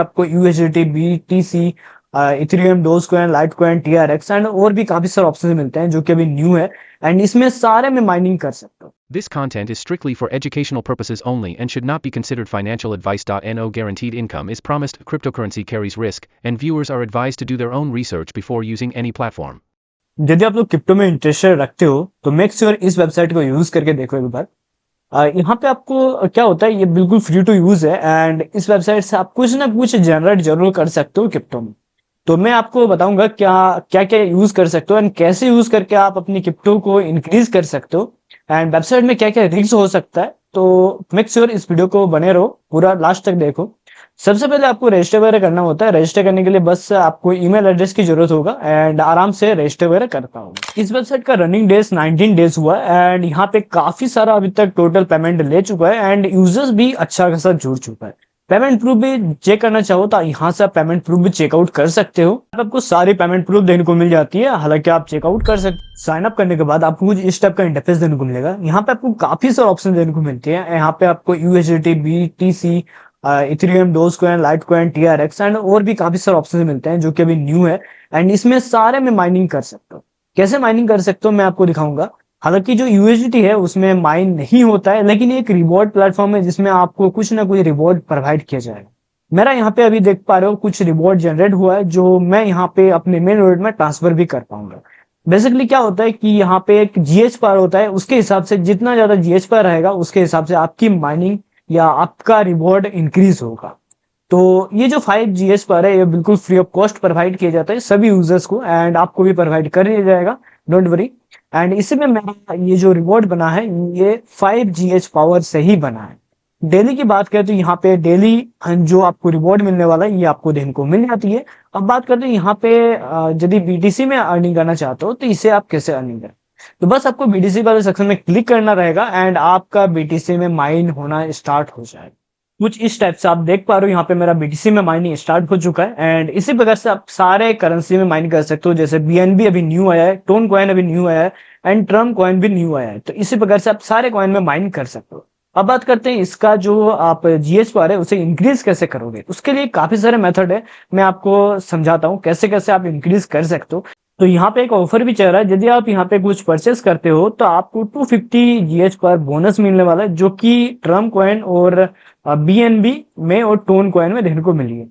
आपको USDT, BTC, Ethereum, Dogecoin, Litecoin, TRX and और भी काफी सारे ऑप्शन मिलते हैं जो कि अभी न्यू है एंड इसमें सारे में माइनिंग कर सकते हो। This content is strictly for educational purposes only and should not be considered financial advice. No guaranteed income is promised. Cryptocurrency carries risk, and viewers are advised to do their own research before using any platform. यदि आप लोग crypto में interested रखते हो तो make sure इस website को use करके देखो एक बार। यहाँ पे आपको क्या होता है, ये बिल्कुल फ्री टू यूज है एंड इस वेबसाइट से आप कुछ ना कुछ जनरेट जरूर कर सकते हो क्रिप्टो में। तो मैं आपको बताऊंगा क्या क्या क्या यूज कर सकते हो एंड कैसे यूज करके आप अपनी क्रिप्टो को इंक्रीज कर सकते हो एंड वेबसाइट में क्या क्या रिस्क हो सकता है। तो मेक श्योर इस वीडियो को बने रहो, पूरा लास्ट तक देखो। सबसे पहले आपको रजिस्टर वगैरह करना होता है। रजिस्टर करने के लिए बस आपको ईमेल एड्रेस की जरूरत होगा एंड आराम से रजिस्टर वगैरह कर पाओगे। इस वेबसाइट का रनिंग डेज 19 डेज हुआ है एंड यहाँ पे काफी सारा अभी तक टोटल पेमेंट ले चुका है एंड यूजर्स भी अच्छा खासा जुड़ चुका है। पेमेंट प्रूफ भी चेक करना चाहो तो यहाँ से आप पेमेंट प्रूफ भी चेकआउट कर सकते हो। आपको सारी पेमेंट प्रूफ देने को मिल जाती है, हालांकि आप चेकआउट कर सकते। साइन अप करने के बाद आपको कुछ इस टाइप का इंटरफेस देने को मिलेगा। यहाँ पे आपको काफी सारे ऑप्शन देने को मिलते हैं। यहाँ पे आपको USDT, BTC, Ethereum, Dogecoin, Litecoin, TRX and और भी काफी सारे ऑप्शन मिलते हैं जो कि अभी न्यू है एंड इसमें सारे में माइनिंग कर सकते हो। कैसे माइनिंग कर सकते हो मैं आपको दिखाऊंगा। हालांकि जो यूएसडीटी है उसमें माइन नहीं होता है, लेकिन एक रिवॉर्ड प्लेटफॉर्म है जिसमें आपको कुछ ना कुछ रिवॉर्ड प्रोवाइड किया जाएगा। मेरा यहाँ पे अभी देख पा रहे हो कुछ रिवॉर्ड जनरेट हुआ है जो मैं यहाँ पे अपने मेन वॉलेट में ट्रांसफर भी कर पाऊंगा। बेसिकली क्या होता है कि यहाँ पे एक जीएच पार होता है, उसके हिसाब से जितना ज्यादा जीएच पार रहेगा उसके हिसाब से आपकी माइनिंग या आपका रिवॉर्ड इंक्रीज होगा। तो ये जो 5 GS पर है ये बिल्कुल फ्री ऑफ कॉस्ट प्रोवाइड किया जाता है सभी यूजर्स को एंड आपको भी प्रोवाइड कर दिया जाएगा, डोंट वरी। एंड इसमें मेरा ये जो रिवॉर्ड बना है ये 5 GH पावर से ही बना है। डेली की बात करें तो यहाँ पे डेली जो आपको रिवॉर्ड मिलने वाला है ये आपको देखने को मिल जाती है। अब बात करते हैं यहाँ पे यदि बीटीसी में अर्निंग करना चाहते हो तो इसे आप कैसे अर्निंग करें। तो बस आपको बीटीसी वाले सेक्शन में क्लिक करना रहेगा एंड आपका बीटीसी में माइन होना स्टार्ट हो जाएगा। कुछ इस टाइप से आप देख पा रहे हो यहाँ पे मेरा बीटीसी में माइनिंग स्टार्ट हो चुका है एंड इसी प्रकार से आप सारे करेंसी में माइन कर सकते हो। जैसे बीएनबी अभी न्यू आया है, टोन कॉइन अभी न्यू आया है एंड ट्रम्प कॉइन भी न्यू आया है। तो इसी प्रकार से आप सारे कॉइन में माइन कर सकते हो। अब बात करते हैं इसका जो आप जीएस पार है उसे इंक्रीज कैसे करोगे। उसके लिए काफी सारे मेथड है, मैं आपको समझाता हूँ कैसे कैसे आप इंक्रीज कर सकते हो। तो यहाँ पे एक ऑफर भी चल रहा है, यदि आप यहाँ पे कुछ परचेस करते हो तो आपको 250 जीएच पर बोनस मिलने वाला है जो कि ट्रम्प कॉइन और बीएनबी में और टोन कॉइन में देखने को मिली है।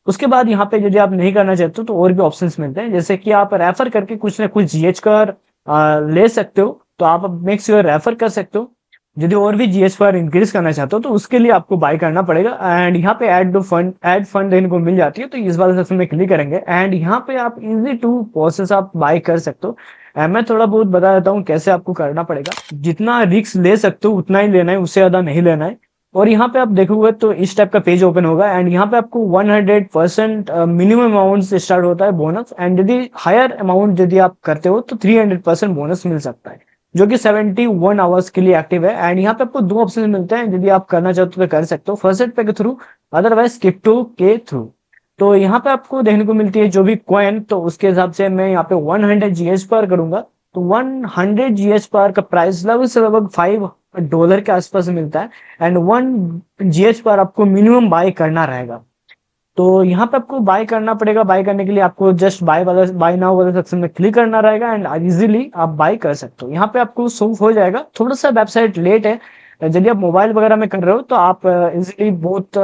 उसके बाद यहाँ पे यदि आप नहीं करना चाहते हो तो और भी ऑप्शंस मिलते हैं, जैसे कि आप रेफर करके कुछ ना कुछ जीएच का ले सकते हो। तो आप मेक श्योर रेफर कर सकते हो। यदि और भी जीएच पर इंक्रीज करना चाहते हो तो उसके लिए आपको बाय करना पड़ेगा एंड यहाँ पे ऐड फंड देने को मिल जाती है। तो इस वाले सेक्शन में क्लिक करेंगे एंड यहाँ पे आप इजी टू प्रोसेस आप बाय कर सकते हो। मैं थोड़ा बहुत बता देता हूँ कैसे आपको करना पड़ेगा। जितना रिस्क ले सकते हो उतना ही लेना है, उससे ज्यादा नहीं लेना है। और यहाँ पे आप देखोगे तो इस टाइप का पेज ओपन होगा एंड यहाँ पे आपको 100% मिनिमम अमाउंट से स्टार्ट होता है बोनस एंड यदि हायर अमाउंट यदि आप करते हो तो 300% बोनस मिल सकता है जो कि 71 आवर्स के लिए एक्टिव है। एंड यहाँ पे आपको दो ऑप्शन मिलते हैं, यदि आप करना चाहते हो तो कर सकते हो, फर्स्ट पे के थ्रू, अदरवाइज क्रिप्टो के थ्रू। तो यहाँ पे आपको देखने को मिलती है जो भी कॉइन, तो उसके हिसाब से मैं यहाँ पे 100 जीएच पर करूंगा। तो 100 जीएच पर का प्राइस लगभग से लगभग $5 के आसपास मिलता है एंड 1 जीएच पर आपको मिनिमम बाय करना रहेगा। तो यहाँ पे आपको बाय करना पड़ेगा। बाय करने के लिए आपको जस्ट बाय नाउ वाले सेक्शन में क्लिक करना रहेगा एंड इजीली आप बाय कर सकते हो। यहाँ पे आपको शो हो जाएगा। थोड़ा सा वेबसाइट लेट है, यदि आप मोबाइल वगैरह में कर रहे हो तो आप इजीली बहुत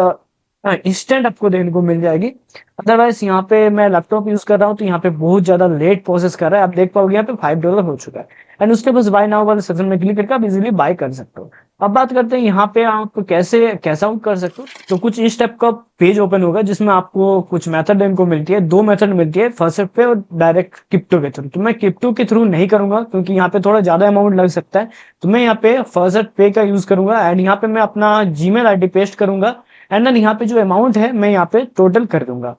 इंस्टेंट आपको देखने को मिल जाएगी। अदरवाइज यहाँ पे मैं लैपटॉप यूज कर रहा हूँ तो यहाँ पे बहुत ज्यादा लेट प्रोसेस कर रहा है। आप देख पाओगे यहाँ पे $5 हो चुका है एंड उसके बाद बाय नाउ वाले सेक्शन में क्लिक करके आप इजीली बाय कर सकते हो। अब बात करते हैं यहाँ पे आप कैसा आउट कर सकते हो। तो कुछ इस टाइप का पेज ओपन होगा जिसमें आपको कुछ मेथड देने को मिलती है, दो मेथड मिलती है, फर्स्ट पे और डायरेक्ट क्रिप्टो के थ्रू। तो मैं क्रिप्टो के थ्रू नहीं करूंगा क्योंकि यहाँ पे थोड़ा ज्यादा अमाउंट लग सकता है। तो मैं यहाँ पे फर्स्ट पे का यूज करूंगा एंड यहाँ पे मैं अपना जीमेल आईडी पेस्ट करूंगा एंड देन यहाँ पे जो अमाउंट है मैं यहाँ पे टोटल कर दूंगा।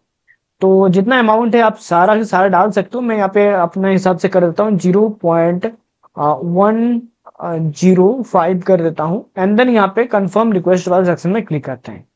तो जितना अमाउंट है आप सारा के सारा डाल सकते हो। मैं यहाँ पे अपने हिसाब से कर देता हूँ 0.105 कर देता हूँ एंड देन यहाँ पे कंफर्म रिक्वेस्ट वाले सेक्शन में क्लिक करते हैं।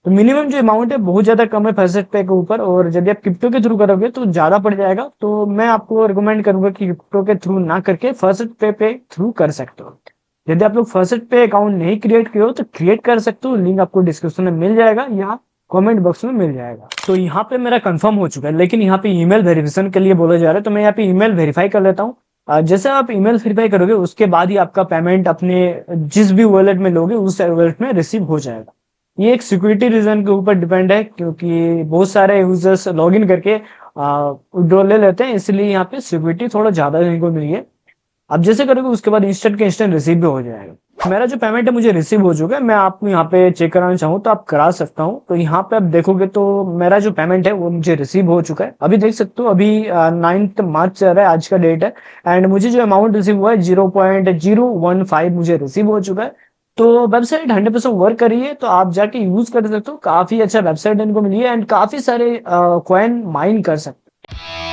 तो मिनिमम जो अमाउंट है बहुत ज्यादा कम है फर्स्ट पे के ऊपर, और यदि आप क्रिप्टो के थ्रू करोगे तो ज्यादा पड़ जाएगा। तो मैं आपको रिकमेंड करूंगा कि क्रिप्टो के थ्रू ना करके फर्स्ट पे थ्रू कर सकते हो। यदि आप लोग फर्स्ट पे अकाउंट नहीं क्रिएट किए हो तो क्रिएट कर सकते हो, लिंक आपको डिस्क्रिप्शन में मिल जाएगा या कमेंट बॉक्स में मिल जाएगा। तो यहाँ पे मेरा कंफर्म हो चुका है, लेकिन यहाँ पे ईमेल वेरिफिकेशन के लिए बोला जा रहा है, तो मैं यहाँ पे ईमेल वेरीफाई कर लेता हूँ। जैसे आप ईमेल वेरीफाई करोगे उसके बाद ही आपका पेमेंट अपने जिस भी वॉलेट में लोगे उस वॉलेट में रिसीव हो जाएगा। ये एक सिक्योरिटी रीजन के ऊपर डिपेंड है, क्योंकि बहुत सारे यूजर्स लॉगिन करके विड्रॉ ले लेते हैं, इसलिए यहाँ पे सिक्योरिटी थोड़ा ज्यादा देने को मिली है। अब जैसे करोगे उसके बाद इंस्टेंट के इंस्टेंट रिसीव भी हो जाएगा। मेरा जो पेमेंट है मुझे रिसीव हो चुका है, मैं आपको यहाँ पे चेक कराना चाहूँ तो आप करा सकता हूँ। तो यहाँ पे आप देखोगे तो मेरा जो पेमेंट है वो मुझे रिसीव हो चुका है, अभी देख सकते हो। अभी 9 मार्च चल रहा है, आज का डेट है, एंड मुझे जो अमाउंट रिसीव हुआ है 0.015 मुझे रिसीव हो चुका है। तो वेबसाइट 100% वर्क कर रही है, तो आप जाके यूज कर सकते हो। काफी अच्छा वेबसाइट इनको मिली है एंड काफी सारे कॉइन माइन कर सकते हो।